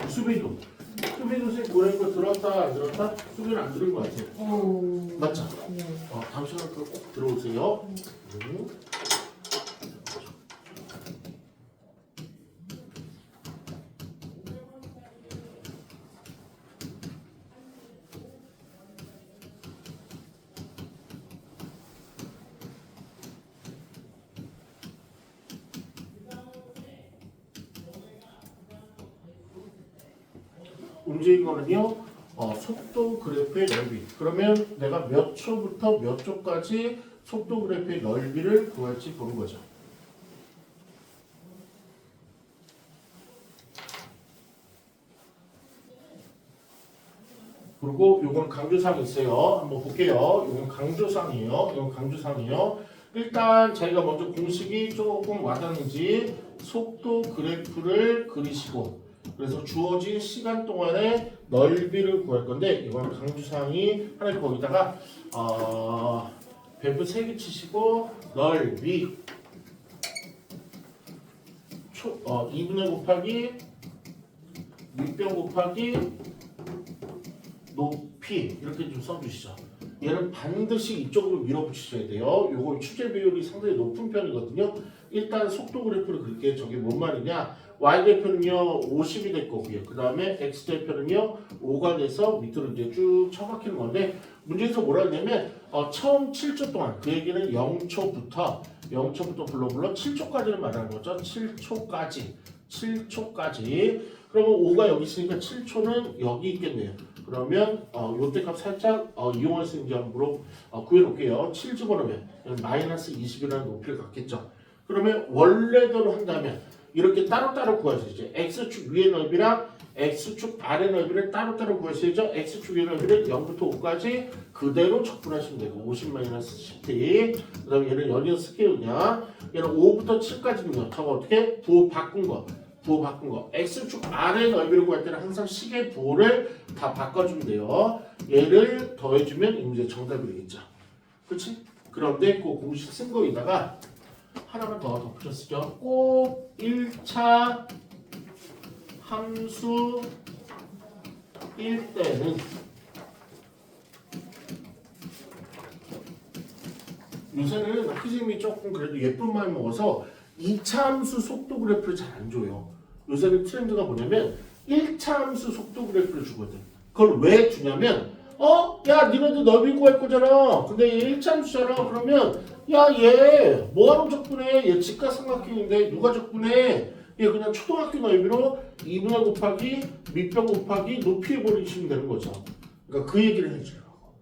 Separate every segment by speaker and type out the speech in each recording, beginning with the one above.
Speaker 1: 수비도 선생님 그래프 들었다 안 들었다? 수비는 안 들은 것 같아요. 맞죠? 당신은 그거 꼭 들어오세요. 움직인 거는요, 속도 그래프의 넓이. 그러면 내가 몇 초부터 몇 초까지 속도 그래프의 넓이를 구할지 보는 거죠. 그리고 요건 강조사항이 있어요. 한번 볼게요. 요건 강조사항이에요. 이건 강조사항이에요. 일단 자기가 먼저 공식이 조금 와닿는지 속도 그래프를 그리시고 그래서 주어진 시간 동안의 넓이를 구할 건데 이건 강조사항이 하나 거기다가 배분 3개 치시고 넓이 2분의 곱하기 밑변 곱하기 높이 이렇게 좀 써주시죠. 얘는 반드시 이쪽으로 밀어붙이셔야 돼요. 요거 추제 비율이 상당히 높은 편이거든요. 일단 속도 그래프를 그릴게요. 저게 뭔 말이냐? y대표는요 50이 될 거고요. 그 다음에 x대표는요 5가 돼서 밑으로 이제 쭉 쳐박히는 건데 문제에서 뭐라 하냐면 처음 7초 동안 그 얘기는 0초부터 불러 7초까지를 말하는 거죠. 7초까지 그러면 5가 여기 있으니까 7초는 여기 있겠네요. 그러면 요때 값 살짝 이용할 수 있는지 한번 구해놓을게요. 7 집어넣으면 마이너스 20이라는 높이를 갖겠죠. 그러면 원래대로 한다면 이렇게 따로따로 구하셔야죠. 이제 x축 위의 넓이랑 x축 아래 넓이를 따로따로 구하셔야죠. x축 위의 넓이를 0부터 5까지 그대로 적분하시면 되고 50-10t 그 다음에 얘는 연이어 스케일이냐 얘는 5부터 7까지는요. 저거 어떻게? 부호 바꾼 거 x축 아래 넓이를 구할 때는 항상 식의 부호를 다 바꿔주면 돼요. 얘를 더해주면 이 문제 정답이 되겠죠. 그렇지? 그런데 그 공식 쓴 거에다가 하나만 더 덧붙여 쓰죠. 꼭 1차 함수일 때는 요새는 학교생님이 조금 그래도 예쁜 마음 먹어서 2차 함수 속도 그래프를 잘 안 줘요. 요새는 트렌드가 뭐냐면 1차 함수 속도 그래프를 주거든. 그걸 왜 주냐면 야 니네도 넓이 구할 거잖아. 근데 얘 1차 함수잖아. 그러면 야 얘 뭐하러 적분해? 얘 직각삼각형인데 누가 적분해? 얘 그냥 초등학교 넓이로 2분의 곱하기 밑변 곱하기 높이 해버리시면 되는 거죠. 그러니까 그 얘기를 해주려고.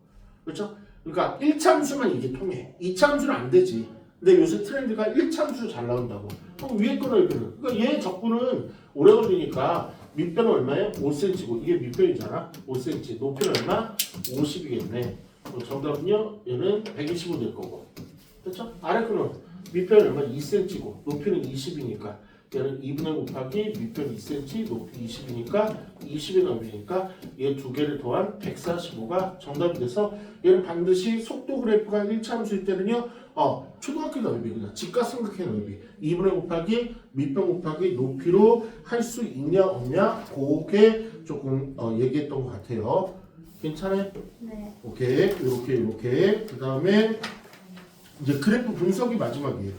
Speaker 1: 그렇죠? 그러니까 1차 함수만 이게 통해. 2차 함수는 안 되지. 근데 요새 트렌드가 1차 함수 잘 나온다고. 그럼 위에 거 넓이는. 그러니까 얘 적분은 오래 걸리니까 밑변은 얼마예요? 5cm고 이게 밑변이잖아. 5cm. 높이는 얼마? 50이겠네. 정답은요. 얘는 125 될 거고. 그렇죠? 아래 거는 밑변은 얼마? 2cm고 높이는 20이니까 얘는 2분의 곱하기 밑변 2cm 높이 20이니까 20의 넓이니까 얘 두 개를 더한 145가 정답이 돼서 얘는 반드시 속도 그래프가 1차 함수일 때는요 초등학교 넓이 그냥 직각삼각형 넓이 2분의 곱하기 밑변 곱하기 높이로 할 수 있냐 없냐 그게 조금 얘기했던 것 같아요. 괜찮아요?
Speaker 2: 네.
Speaker 1: 오케이 이렇게 그 다음에 이제 그래프 분석이 마지막이에요.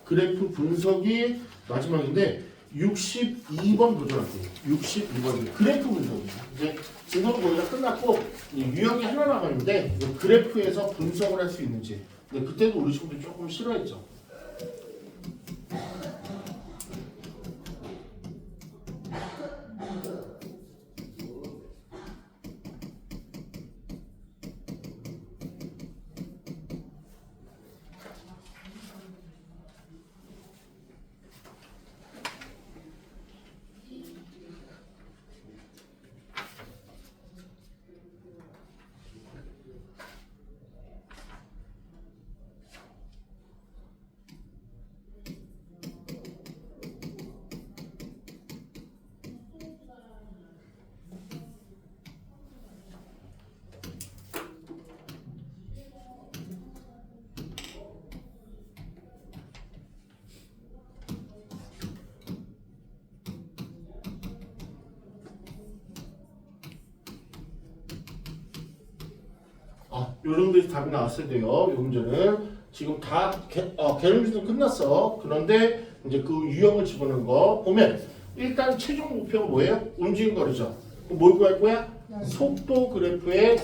Speaker 1: 그래프 분석이 마지막인데 62번 도전할게요. 62번 그래프 분석이에요. 이제 진도는 거의 다 끝났고 유형이 하나 남았는데 그래프에서 분석을 할 수 있는지. 근데 그때도 우리 친구들 조금 싫어했죠. 요 정도에서 답이 나왔어야 돼요. 이 문제는 지금 다 개념주도 끝났어. 그런데 이제 그 유형을 집어넣은 거 보면 일단 최종 목표가 뭐예요? 움직임 거리죠. 그럼 뭘 구할 거야? 속도 그래프의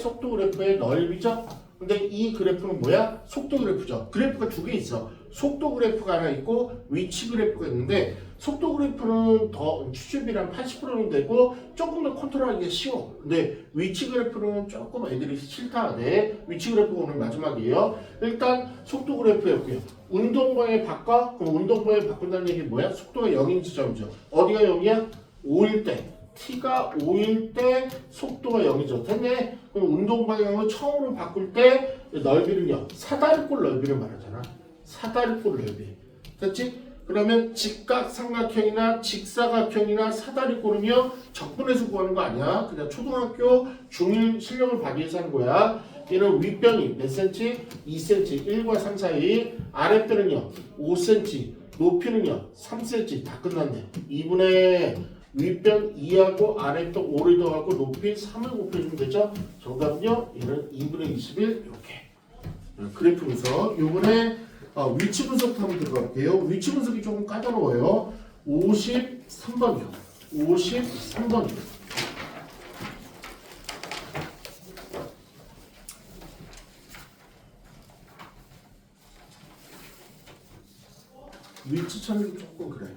Speaker 1: 넓이죠. 근데 이 그래프는 뭐야? 속도 그래프죠. 그래프가 두 개 있어. 속도 그래프가 하나 있고 위치 그래프가 있는데 속도 그래프는 더 추출비랑 80%는 되고 조금 더 컨트롤하기가 쉬워. 근데 위치 그래프는 조금 애들이 싫다 하네. 위치 그래프가 오늘 마지막이에요. 일단 속도 그래프였고요. 운동 방향 바꿔? 그럼 운동 방향 바꾼다는 얘기 뭐야? 속도가 0인 지점이죠. 어디가 0이야? 5일 때. t가 5일 때 속도가 0이죠. 됐네? 그럼 운동 방향을 처음으로 바꿀 때 넓이는요. 사다리꼴 넓이를 말하잖아. 사다리꼴 넓이. 됐지? 그러면 직각삼각형이나 직사각형이나 사다리꼴은요. 적분해서 구하는 거 아니야. 그냥 초등학교 중1 실력을 받기 위해서 하는 거야. 얘는 윗변이 몇 cm? 2cm. 1과 3 사이. 아랫변은요. 5cm. 높이는요. 3cm. 다 끝났네. 2분의 윗변 2하고 아랫변 5를 더하고 높이 3을 곱해주면 되죠? 정답은요. 얘는 2분의 21 이렇게. 그래프 분석. 요번에 위치 분석 한번 들어갈게요. 위치 분석이 조금 까다로워요. 53번이요. 53번이요. 위치 찾는 게 조금 그래요.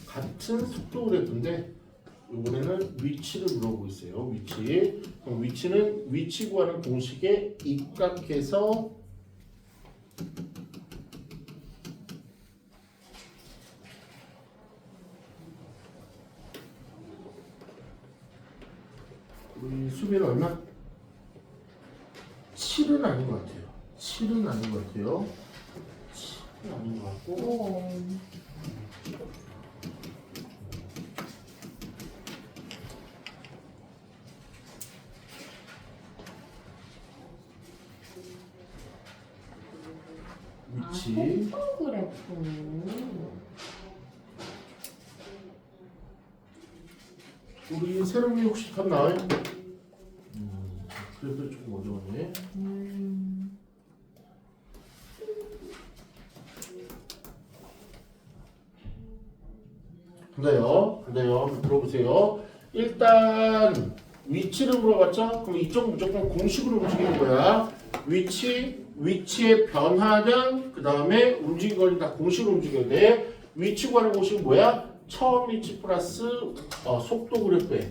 Speaker 1: 같은 속도 그래프인데 이번에는 위치를 물어보고 있어요. 위치. 그럼 위치는 위치 구하는 공식에 입각해서 우리 수비는 얼마? 7은 아닌 것 같아요. 7은 아닌 것 같아요. 7은 아닌 것 같고 위치.
Speaker 2: 속도 그래프.
Speaker 1: 우리 새로운 혹시 답 나와요? 그래도 조금 어려웠네. 근데요. 한번 들어보세요. 일단 위치를 물어봤죠? 그럼 이쪽 무조건 공식으로 움직이는 거야. 위치의 변화량, 그 다음에 움직임 거리 다 공식으로 움직여야 돼. 위치 구하는 공식은 뭐야? 처음 위치 플러스 속도 그래프의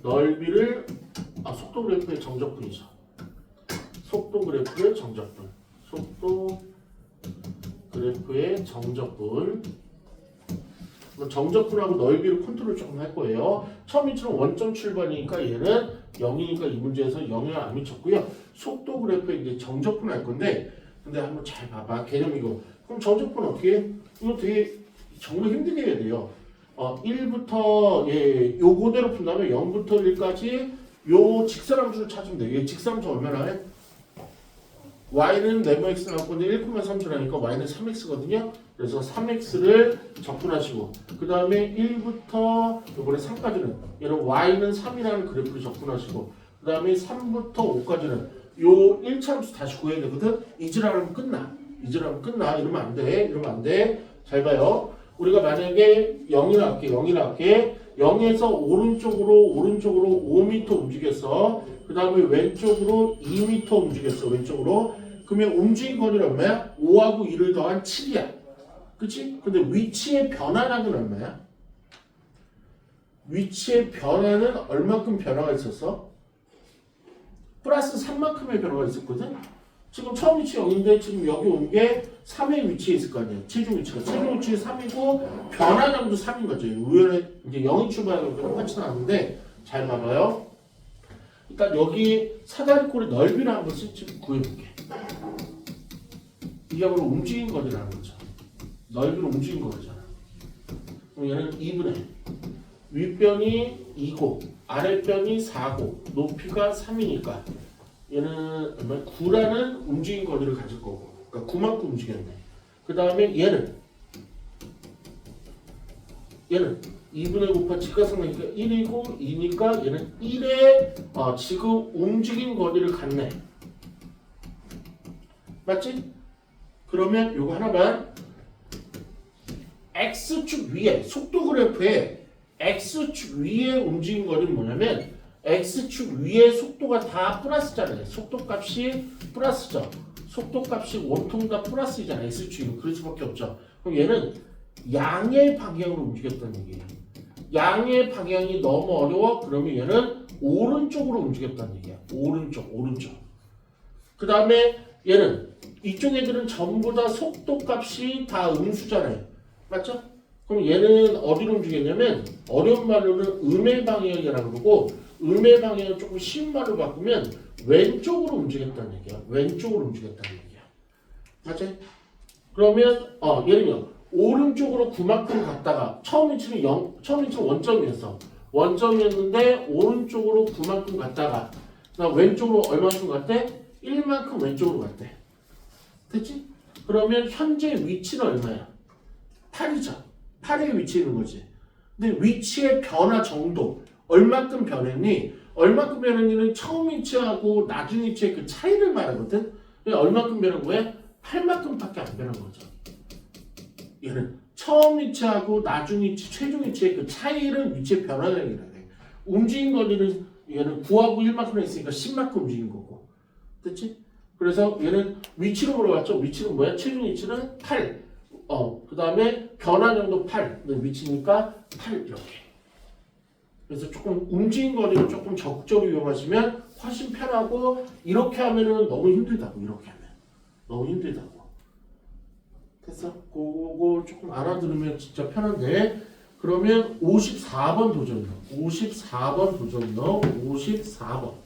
Speaker 1: 넓이를 속도 그래프의 정적분이죠. 속도 그래프의 정적분. 정적분하고 넓이를 컨트롤 조금 할 거예요. 처음 위치는 원점 출발이니까 얘는 0이니까 이 문제에서 0을 안 미쳤고요. 속도 그래프에 이제 정적분 할 건데, 근데 한번 잘 봐봐. 개념 이거. 그럼 정적분 어떻게 해? 이거 되게 정말 힘들게 해야 돼요. 1부터 요 그대로 푼 다음에 0부터 1까지 요 직사함수를 찾으면 돼요. 얘 직사함수 얼마나 해? y는 네모 x 나올 건데 1,3주라니까 y는 3x거든요. 그래서 3x를 적분하시고 그 다음에 1부터 이번에 3까지는 얘는 y는 3이라는 그래프를 적분하시고 그 다음에 3부터 5까지는 요 1차 함수 다시 구해야 되거든. 이지라면 끝나. 이러면 안 돼. 잘 봐요. 우리가 만약에 0이 나올게. 0에서 오른쪽으로 5m 움직였어. 그 다음에 왼쪽으로 2m 움직였어. 그러면 움직임 거리는 얼마야? 5하고 2를 더한 7이야. 그치? 근데 위치의 변화량은 얼마야? 위치의 변화는 얼마큼 변화가 있었어? 플러스 3만큼의 변화가 있었거든? 지금 처음 위치 0인데 지금 여기 온 게 3의 위치에 있을 거 아니야. 최종 위치가 3이고 변화량도 3인 거죠. 우연히 이제 0이 출발하는 거 똑같이 나왔는데 잘 봐봐요. 일단 여기 사다리꼴의 넓이를 한번 구해볼게. 이게 바로 움직인 거리라는 거죠. 넓이로 움직인 거리잖아. 그럼 얘는 2분의 윗변이 2고 아랫변이 4고 높이가 3이니까 얘는 얼마? 9라는 움직인 거리를 가질 거고, 그러니까 9만큼 움직였네. 그 다음에 얘는 2분의 곱하 직각상이니까 1이고 2니까 얘는 1의 지금 움직인 거리를 갖네. 맞지? 그러면 요거 하나만 X축 위에 속도 그래프에 X축 위에 움직인 거리는 뭐냐면 X축 위에 속도가 다 플러스잖아요. 속도값이 플러스죠. 속도값이 원통 다 플러스이잖아요. X축이 그럴 수밖에 없죠. 그럼 얘는 양의 방향으로 움직였다는 얘기예요. 양의 방향이 너무 어려워. 그러면 얘는 오른쪽으로 움직였다는 얘기야. 오른쪽. 그 다음에 얘는 이쪽 애들은 전부 다 속도값이 다 음수잖아요. 맞죠? 그럼 얘는 어디로 움직였냐면 어려운 말로는 음의 방향이라고 그러고 음의 방향을 조금 쉬운 말로 바꾸면 왼쪽으로 움직였다는 얘기야. 왼쪽으로 움직였다는 얘기야. 맞지? 그러면 예를 들어 오른쪽으로 9만큼 갔다가 처음 위치는 원점이었어. 원점이었는데 오른쪽으로 9만큼 갔다가 왼쪽으로 얼마만큼 갔대? 1만큼 왼쪽으로 갔대. 됐지? 그러면 현재 위치는 얼마야? 8이죠. 8의 위치에 있는 거지. 근데 위치의 변화 정도 얼마큼 변했니? 얼마큼 변했니는 처음 위치하고 나중 위치의 그 차이를 말하거든. 얼마큼 변한 거야? 8만큼밖에 안 변한 거죠. 얘는 처음 위치하고 나중 위치, 최종 위치의 그 차이를 위치의 변화량이라고 해. 움직인 거리는 얘는 9하고 1만큼 했으니까 10만큼 움직인 거고. 됐지? 그래서 얘는 위치로 물어봤죠. 위치는 뭐야? 최종 위치는 8. 그 다음에 변화량도 8. 위치니까 8 이렇게. 그래서 조금 움직인 거리를 조금 적극적으로 이용하시면 훨씬 편하고 이렇게 하면은 너무 힘들다고. 이렇게 하면 너무 힘들다고. 됐어? 그거 조금 알아들으면 진짜 편한데 그러면 54번 도전 넣어. 54번 도전 넣어. 54번.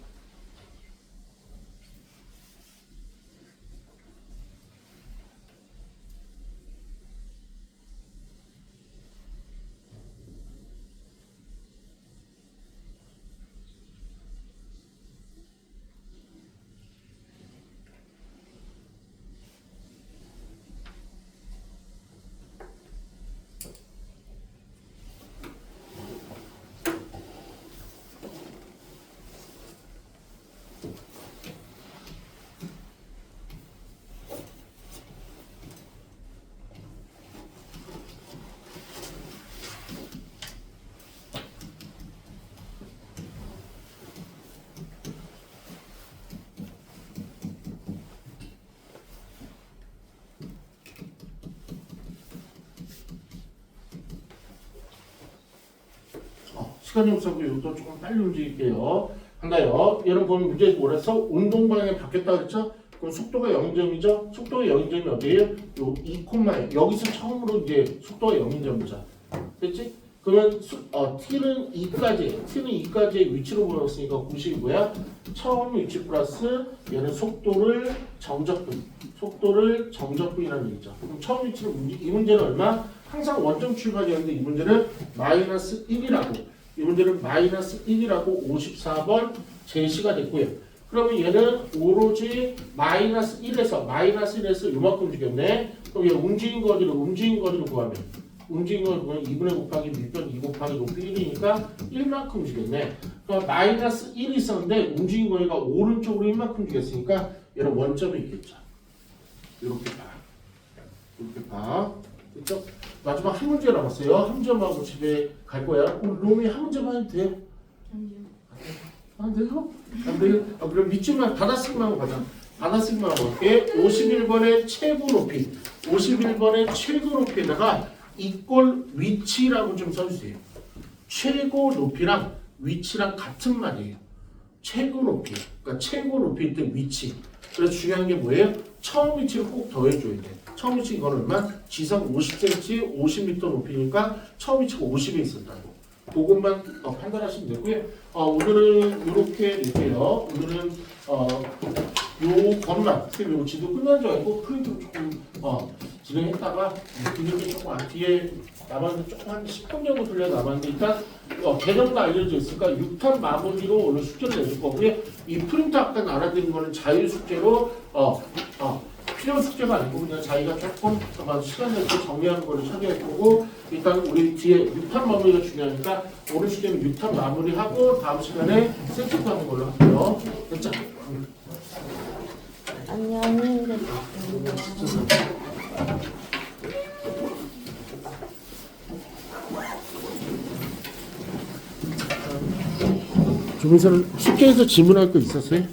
Speaker 1: 시간이 없어서 이것도 조금 빨리 움직일게요. 한가요. 여러분 보면 문제에서 뭐랬어? 운동 방향이 바뀌었다 그랬죠? 그럼 속도가 0점이죠? 속도가 0점이 어디예요? 요 2콤마에 여기서 처음으로 이제 속도가 0점이죠. 됐지? 그러면 t는 2까지의 위치로 보였으니까 90이 뭐야? 처음 위치 플러스 얘는 속도를 정적분이라는 얘기죠. 그럼 처음 위치는 이 문제는 얼마? 항상 원점 출발이었는데 이 문제는 마이너스 1이라고. 이 문제는 마이너스 1이라고 54번 제시가 됐고요. 그러면 얘는 오로지 마이너스 1에서 요만큼 움직였네. 그럼 얘 움직인 거리를 구하면 2분의 곱하기 밑변 2 곱하기 높이 1이니까 1만큼 움직였네. 그럼 마이너스 1이 있었는데 움직인 거리가 오른쪽으로 1만큼 움직였으니까 얘는 원점이 있겠죠. 이렇게 봐. 됐죠? 마지막 한 문제 남았어요. 한 문제만 하고 집에 갈 거야. 우리 롬이 한 문제만 해도 돼요? 안 돼요? 안 돼요? 그럼 밑줄만 받아쓰기만 하고 가자. 받아쓰기만 하고 갈게. 51번의 최고 높이. 51번의 최고 높이에다가 이꼴 위치라고 좀 써주세요. 최고 높이랑 위치랑 같은 말이에요. 최고 높이. 그러니까 최고 높이일 때 위치. 그래서 중요한 게 뭐예요? 처음 위치를 꼭 더해줘야 돼. 처음 위치 이건 얼마? 지상 50cm, 50m 높이니까 처음 위치가 50에 있었다고. 그것만 판단하시면 되고요. 오늘은 이렇게 될게요. 오늘은 요 것만 지금 요 지도 끝난 줄 알고 프린트 조금 진행했다가 뒤늦게 조금 뒤에 남았는데 조금 한 10분 정도 돌려 남았는데 일단 개념도 알려져 있으니까 6탄 마무리로 오늘 숙제를 내줄 거고요. 이 프린트 아까 알아드린 거는 자유 숙제로 필요 숙제가 아니고 그냥 자기가 조금 시간 내서 정리하는 거를 찾아야 거고 일단 우리 뒤에 6탄 마무리가 중요하니까 오늘 시간에 6탄 마무리하고 다음 시간에 세팅도 하는 걸로 할게요. 됐죠?
Speaker 2: 안녕히 계세요.
Speaker 1: 조민선 숙제에서 질문할 거 있었어요?